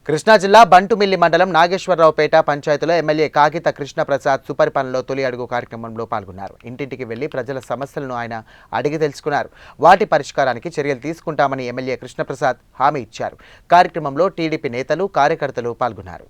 కృష్ణా జిల్లా బంటుమిల్లి మండలం నాగేశ్వరరావుపేట పంచాయతీలో ఎమ్మెల్యే కాగిత కృష్ణప్రసాద్ సుపరిపాలనలో తొలి అడుగు కార్యక్రమంలో పాల్గొన్నారు. ఇంటింటికి వెళ్లి ప్రజల సమస్యలను ఆయన అడిగి తెలుసుకున్నారు. వాటి పరిష్కారానికి చర్యలు తీసుకుంటామని ఎమ్మెల్యే కృష్ణప్రసాద్ హామీ ఇచ్చారు. కార్యక్రమంలో టీడీపీ నేతలు, కార్యకర్తలు పాల్గొన్నారు.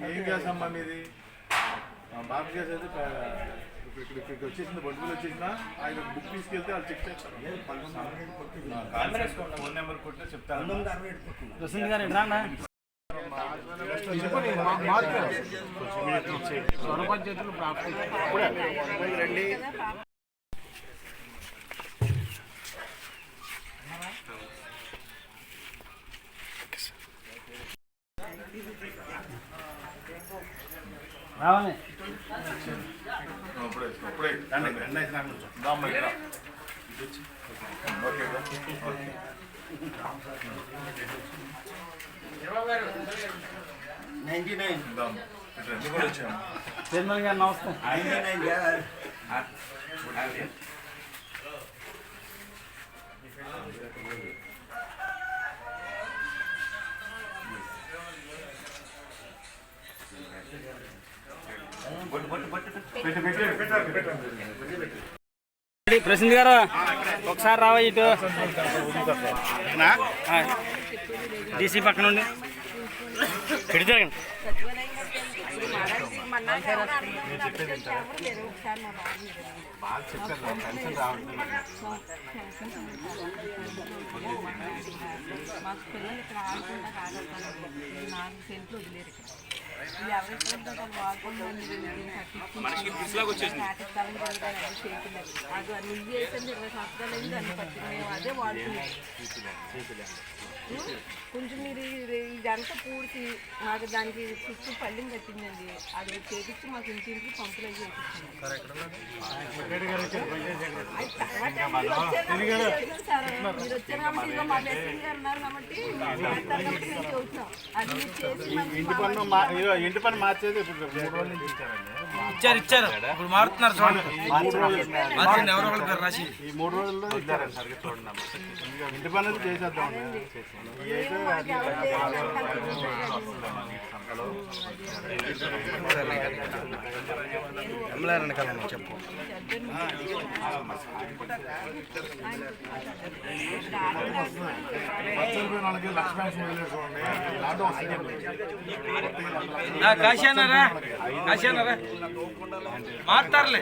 ఏం చేస్తామ్మా మీది బాబు గ్యాస్ అయితే ఇక్కడికి వచ్చేసింది, బండులు వచ్చేసినా ఆయన బుక్ తీసుకెళ్తే వాళ్ళు చెక్ చేస్తారు. ఫోన్ నెంబర్ కొట్టినా చెప్తాను. రావాలి చైర్మన్ గారు నమస్తే. ప్రశాంత్ గారు ఒకసారి రావా ఇటు డీసీ పక్క నుండి పెడితే మాకు పిల్లలు ఇక్కడ ఆడుకుంటా కాగలుగుతాను. 4 సెంట్లు వదిలేరు. ఇది ఎవరైతే అది అన్ని చేసింది 20 సంవత్సరాలు అయింది. అన్ని పట్టి మేము అదే వాడుతున్నాం. కొంచెం మీరు ఇదంతా పూర్తి మాకు దానికి చుట్టూ పళ్ళింగ్ కట్టిందండి. అది చేపించి మాకు ఇంటింటికి పంపులు అయ్యి చేపిస్తుంది. మీరు వచ్చారు కాబట్టి మా ప్రెసిడెంట్ గారు ఉన్నారు కాబట్టి మేము చూస్తున్నాం. అది మీరు చేసి ఇంటి పని మార్చేది ఇచ్చారు ఇప్పుడు మారుతున్నారు చూడండి. ఎవరో ఒకరు రాసి ఈ 3 రోజుల్లో చూడండి. ఇంటి పని అయితే చేసేద్దాం. చెప్పు కాశానరా మారుతారులే.